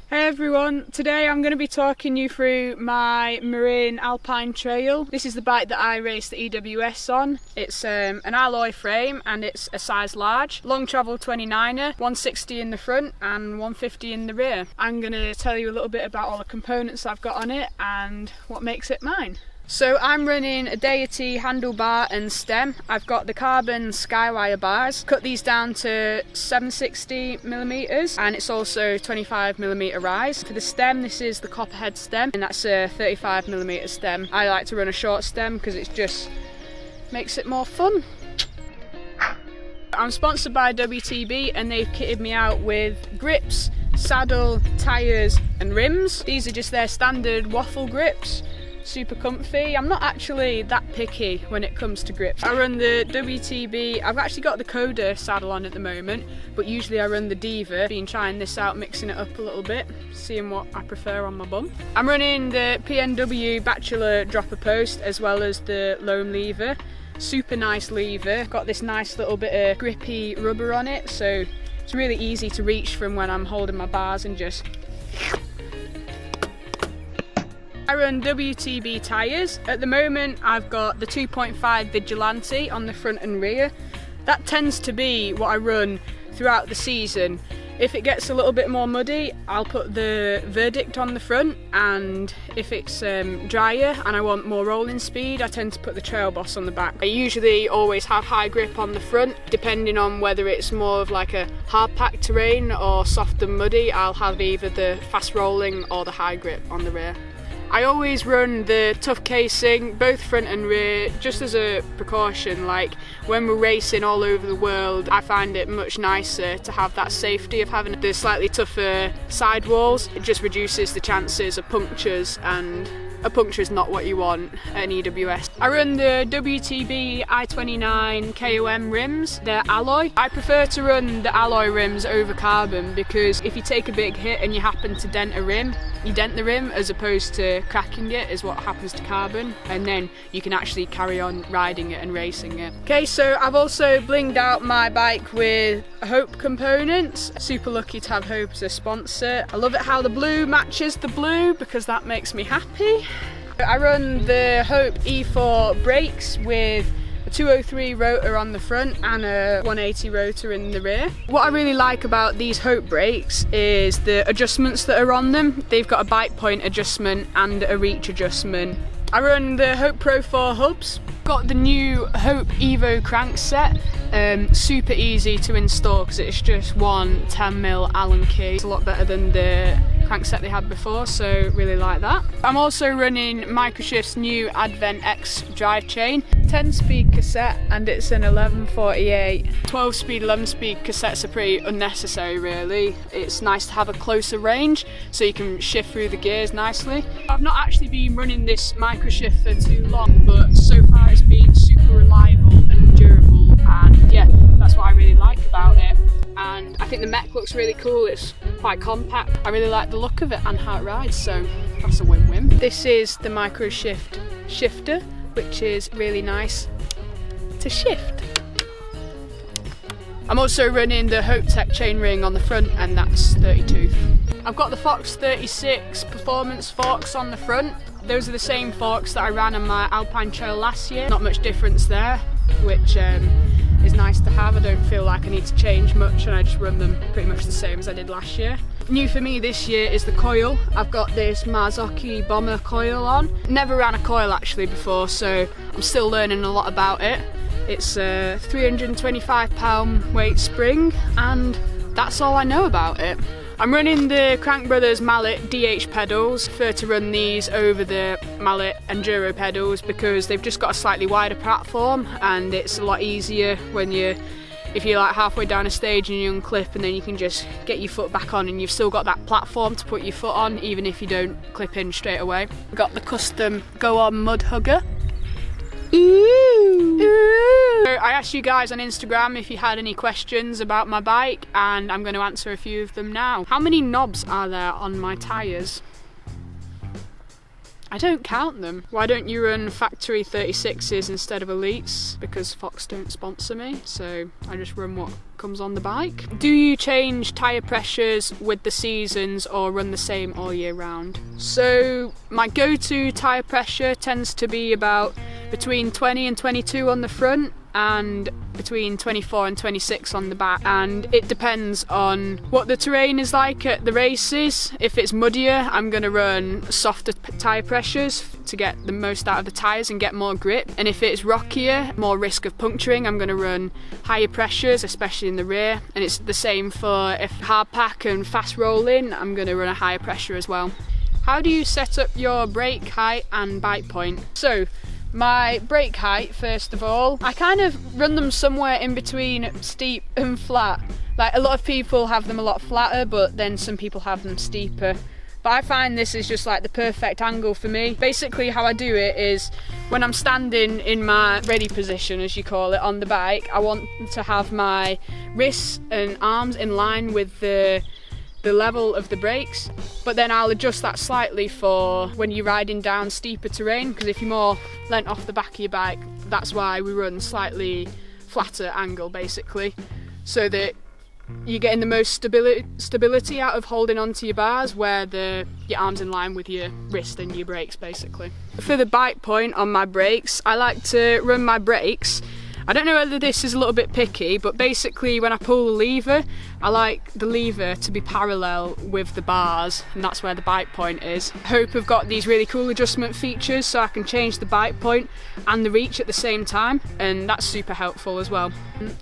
Hey everyone, today I'm going to be talking you through my Marin Alpine Trail. This is the bike that I raced the EWS on. It's an alloy frame and it's a size large. Long travel 29er, 160 in the front and 150 in the rear. I'm going to tell you a little bit about all the components I've got on it and what makes it mine. So I'm running a Deity handlebar and stem. I've got the carbon skywire bars. Cut these down to 760mm and it's also 25mm rise. For the stem, this is the copperhead stem and that's a 35mm stem. I like to run a short stem because it just makes it more fun. I'm sponsored by WTB and they've kitted me out with grips, saddle, tyres and rims. These are just their standard waffle grips. Super comfy. I'm not actually that picky when it comes to grips. I run the WTB, I've actually got the Coda saddle on at the moment, but usually I run the Diva. Been trying this out, mixing it up a little bit, seeing what I prefer on my bum. I'm running the PNW Bachelor dropper post as well as the Loam lever. Super nice lever. Got this nice little bit of grippy rubber on it, so it's really easy to reach from when I'm holding my bars and just... I run WTB tyres. At the moment I've got the 2.5 Vigilante on the front and rear. That tends to be what I run throughout the season. If it gets a little bit more muddy, I'll put the Verdict on the front, and if it's drier and I want more rolling speed, I tend to put the Trail Boss on the back. I usually always have high grip on the front, depending on whether it's more of like a hard packed terrain or soft and muddy, I'll have either the fast rolling or the high grip on the rear. I always run the tough casing, both front and rear, just as a precaution. Like when we're racing all over the world, I find it much nicer to have that safety of having the slightly tougher sidewalls. It just reduces the chances of punctures, and a puncture is not what you want at an EWS. I run the WTB I-29 KOM rims, they're alloy. I prefer to run the alloy rims over carbon because if you take a big hit and you happen to dent a rim, you dent the rim as opposed to cracking it is what happens to carbon, and then you can actually carry on riding it and racing it. Okay, so I've also blinged out my bike with Hope components. Super lucky to have Hope as a sponsor. I love it how the blue matches the blue because that makes me happy. I run the Hope E4 brakes with a 203 rotor on the front and a 180 rotor in the rear. What I really like about these Hope brakes is the adjustments that are on them. They've got a bite point adjustment and a reach adjustment. I run the Hope Pro 4 hubs. Got the new Hope Evo crank set. Super easy to install because it's just one 10mm Allen key. It's a lot better than the crankset they had before, so really like that. I'm also running Microshift's new Advent X drive chain. 10-speed cassette and it's an 1148. 12-speed, 11-speed cassettes are pretty unnecessary really. It's nice to have a closer range so you can shift through the gears nicely. I've not actually been running this Microshift for too long, but so far it's been super reliable and durable, and yeah, that's what I really like about it. And I think the mech looks really cool, it's quite compact. I really like the look of it and how it rides, so that's a win-win. This is the Microshift shifter, which is really nice to shift. I'm also running the Hope Tech chainring on the front, and that's 32. I've got the Fox 36 performance forks on the front. Those are the same forks that I ran on my Alpine Trail last year. Not much difference there, which is nice to have. I don't feel like I need to change much and I just run them pretty much the same as I did last year. New for me this year is the coil. I've got this Marzocchi Bomber coil on. Never ran a coil actually before, so I'm still learning a lot about it. It's a 325 pound weight spring and that's all I know about it. I'm running the Crank Brothers Mallet DH pedals. I prefer to run these over the Mallet Enduro pedals because they've just got a slightly wider platform and it's a lot easier when if you're like halfway down a stage and you unclip, and then you can just get your foot back on and you've still got that platform to put your foot on even if you don't clip in straight away. We've got the custom Gowaan mud hugger. Ooh. Ooh. I asked you guys on Instagram if you had any questions about my bike, and I'm going to answer a few of them now. How many knobs are there on my tyres? I don't count them. Why don't you run factory 36s instead of elites? Because Fox don't sponsor me, so I just run what comes on the bike. Do you change tyre pressures with the seasons or run the same all year round? So my go-to tyre pressure tends to be about between 20 and 22 on the front and between 24 and 26 on the back, and it depends on what the terrain is like at the races. If it's muddier, I'm going to run softer tyre pressures to get the most out of the tyres and get more grip, and if it's rockier, more risk of puncturing, I'm going to run higher pressures, especially in the rear. And it's the same for if hard pack and fast rolling, I'm going to run a higher pressure as well. How do you set up your brake height and bite point? So my brake height, first of all, I kind of run them somewhere in between steep and flat. Like, a lot of people have them a lot flatter, but then some people have them steeper. But I find this is just like the perfect angle for me. Basically how I do it is when I'm standing in my ready position, as you call it, on the bike, I want to have my wrists and arms in line with the level of the brakes, but then I'll adjust that slightly for when you're riding down steeper terrain, because if you're more leant off the back of your bike, that's why we run slightly flatter angle, basically, so that you're getting the most stability out of holding onto your bars where your arm's in line with your wrist and your brakes, basically. For the bite point on my brakes, I like to run my brakes, I don't know whether this is a little bit picky, but basically when I pull the lever, I like the lever to be parallel with the bars, and that's where the bite point is. I hope I've got these really cool adjustment features so I can change the bite point and the reach at the same time, and that's super helpful as well.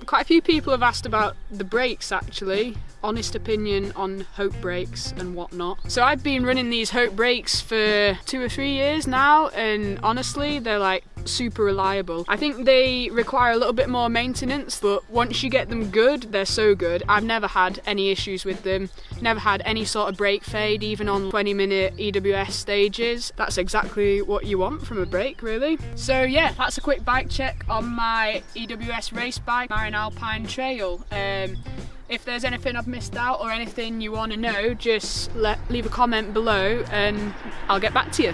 Quite a few people have asked about the brakes, actually. Honest opinion on Hope brakes and whatnot. So I've been running these Hope brakes for 2 or 3 years now, and honestly they're like super reliable. I think they require a little bit more maintenance, but once you get them good, they're so good. I've never had any issues with them, never had any sort of brake fade, even on 20-minute EWS stages. That's exactly what you want from a brake, really. So yeah, that's a quick bike check on my EWS race bike, Marin Alpine Trail. If there's anything I've missed out or anything you want to know, just leave a comment below and I'll get back to you.